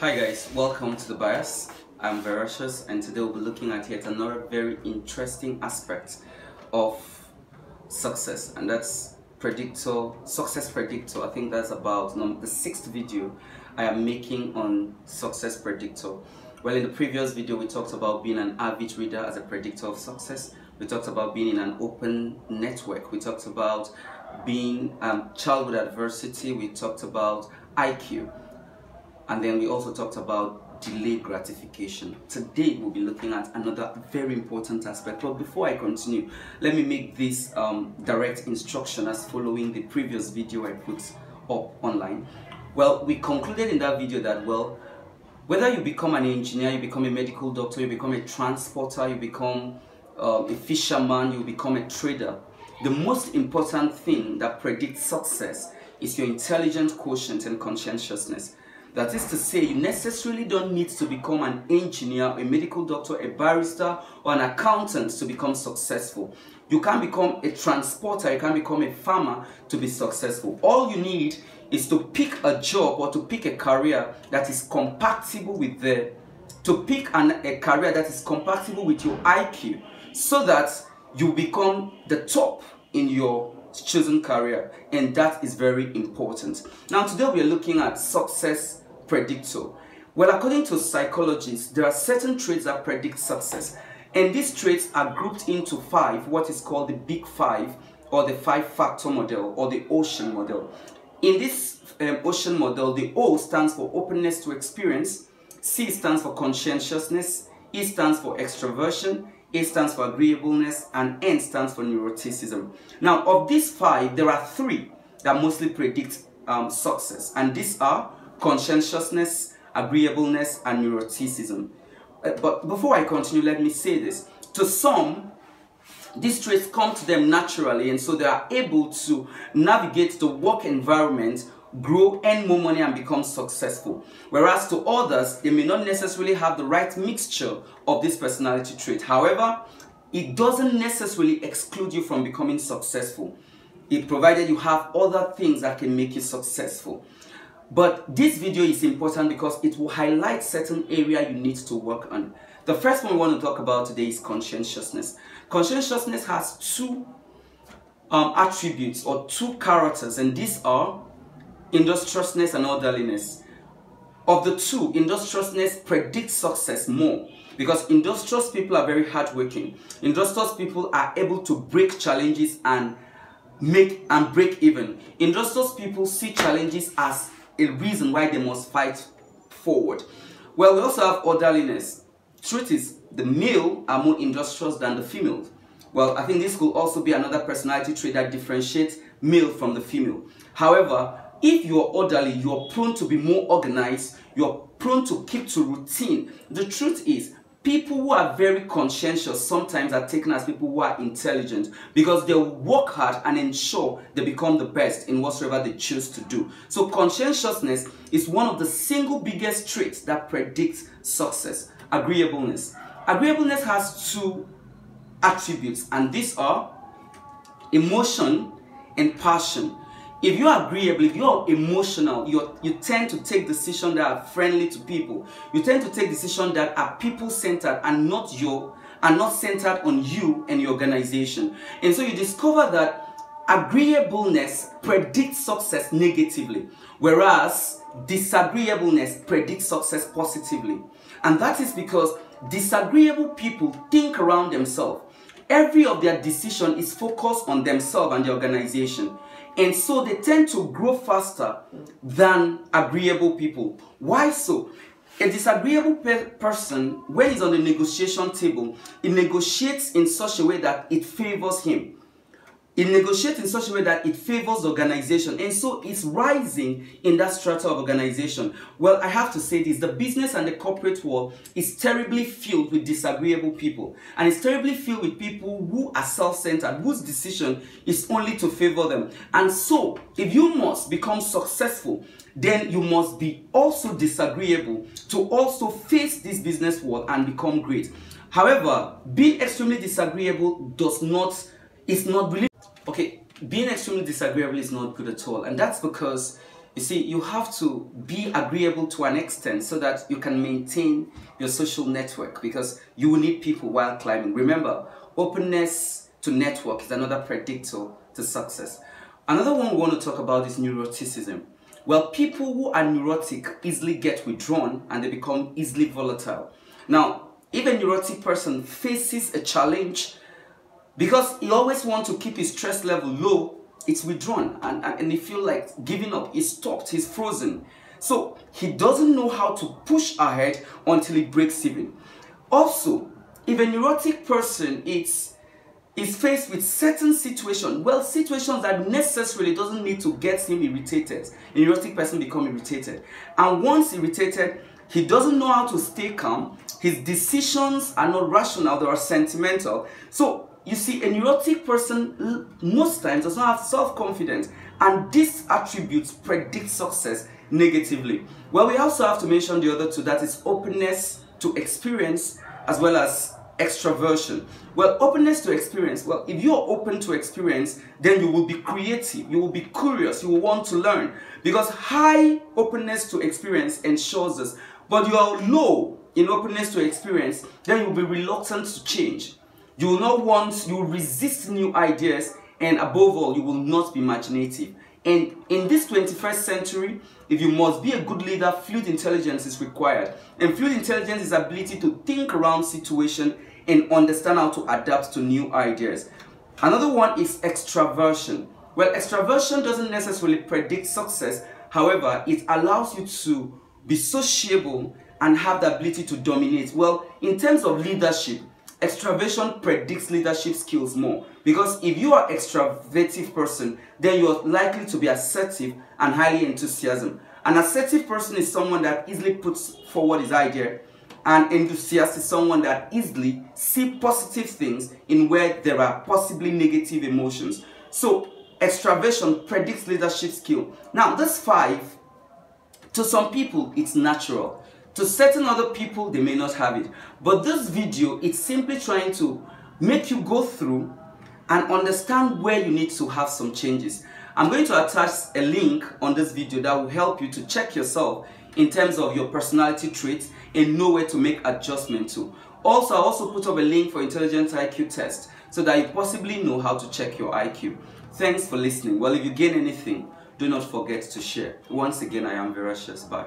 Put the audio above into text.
Hi guys, welcome to The Bias. I'm Verocious and today we'll be looking at yet another very interesting aspect of success, and that's Success Predictor. I think that's about the 6th video I am making on Success Predictor. Well, in the previous video we talked about being an avid reader as a predictor of success. We talked about being in an open network. We talked about being childhood adversity. We talked about IQ. And then we also talked about delayed gratification. Today we'll be looking at another very important aspect. But before I continue, let me make this direct instruction as following the previous video I put up online. Well, we concluded in that video that, well, whether you become an engineer, you become a medical doctor, you become a transporter, you become a fisherman, you become a trader, the most important thing that predicts success is your intelligence quotient and conscientiousness. That is to say, you necessarily don't need to become an engineer, a medical doctor, a barrister, or an accountant to become successful. You can become a transporter, you can become a farmer to be successful. All you need is to pick a job or to pick a career that is compatible with a career that is compatible with your IQ, so that you become the top in your chosen career, and that is very important. Now today we are looking at success predictor. Well, according to psychologists, there are certain traits that predict success, and these traits are grouped into 5, what is called the big 5, or the 5-factor model, or the ocean model. In this ocean model, the O stands for openness to experience, C stands for conscientiousness, E stands for extroversion, A stands for agreeableness, and N stands for neuroticism. Now, of these 5, there are 3 that mostly predict success, and these are conscientiousness, agreeableness, and neuroticism. But before I continue, let me say this. To some, these traits come to them naturally, and so they are able to navigate the work environment, grow, earn more money, and become successful. Whereas to others, they may not necessarily have the right mixture of this personality trait. However, it doesn't necessarily exclude you from becoming successful, provided you have other things that can make you successful. But this video is important because it will highlight certain area you need to work on. The first one we want to talk about today is conscientiousness. Conscientiousness has 2 attributes or 2 characters, and these are industriousness and orderliness. Of the 2, industriousness predicts success more because industrious people are very hardworking. Industrious people are able to break challenges and break even. Industrious people see challenges as a reason why they must fight forward. Well, we also have orderliness. Truth is, the male are more industrious than the female. Well, I think this could also be another personality trait that differentiates male from the female. However, if you are orderly, you are prone to be more organized, you are prone to keep to routine. The truth is, people who are very conscientious sometimes are taken as people who are intelligent because they work hard and ensure they become the best in whatsoever they choose to do. So conscientiousness is one of the single biggest traits that predicts success. Agreeableness. Agreeableness has 2 attributes, and these are emotion and passion. If you are agreeable, if you are emotional, you tend to take decisions that are friendly to people. You tend to take decisions that are people-centered and not centered on you and your organization. And so you discover that agreeableness predicts success negatively, whereas disagreeableness predicts success positively. And that is because disagreeable people think around themselves. Every of their decision is focused on themselves and the organization. And so they tend to grow faster than agreeable people. Why so? A disagreeable person, when he's on the negotiation table, he negotiates in such a way that it favors him. He negotiates in such a way that it favors the organization, and so it's rising in that strata of organization. Well, I have to say this, the business and the corporate world is terribly filled with disagreeable people, and it's terribly filled with people who are self-centered, whose decision is only to favor them. And so, if you must become successful, then you must be also disagreeable to also face this business world and become great. However, being extremely disagreeable is not really... Okay, being extremely disagreeable is not good at all, and that's because You see, you have to be agreeable to an extent so that you can maintain your social network, because you will need people while climbing. Remember, openness to network is another predictor to success. Another one we want to talk about is neuroticism. Well, people who are neurotic easily get withdrawn and they become easily volatile. Now, if a neurotic person faces a challenge, because he always wants to keep his stress level low, it's withdrawn and he feels like giving up. He's stopped, he's frozen. So he doesn't know how to push ahead until he breaks even. Also, if a neurotic person is faced with certain situations, well, situations that necessarily doesn't need to get him irritated. A neurotic person becomes irritated. And once irritated, he doesn't know how to stay calm. His decisions are not rational, they are sentimental. So you see, a neurotic person most times does not have self-confidence, and these attributes predict success negatively. Well, we also have to mention the other two, that is openness to experience as well as extraversion. Well, openness to experience, well, if you are open to experience, then you will be creative, you will be curious, you will want to learn, because high openness to experience ensures this. But you are low in openness to experience, then you will be reluctant to change. You will not want, you will resist new ideas, and above all, you will not be imaginative. And in this 21st century, if you must be a good leader, fluid intelligence is required. And fluid intelligence is the ability to think around situation and understand how to adapt to new ideas. Another one is extraversion. Well, extraversion doesn't necessarily predict success. However, it allows you to be sociable and have the ability to dominate. Well, in terms of leadership, extraversion predicts leadership skills more, because if you are an extroverted person, then you are likely to be assertive and highly enthusiastic. An assertive person is someone that easily puts forward his idea, and enthusiastic is someone that easily sees positive things in where there are possibly negative emotions. So extraversion predicts leadership skill. Now, this 5, to some people it's natural. To certain other people, they may not have it. But this video, it's simply trying to make you go through and understand where you need to have some changes. I'm going to attach a link on this video that will help you to check yourself in terms of your personality traits and know where to make adjustment to. Also, I also put up a link for Intelligent IQ test so that you possibly know how to check your IQ. Thanks for listening. Well, if you gain anything, do not forget to share. Once again, I am Verocious. Bye.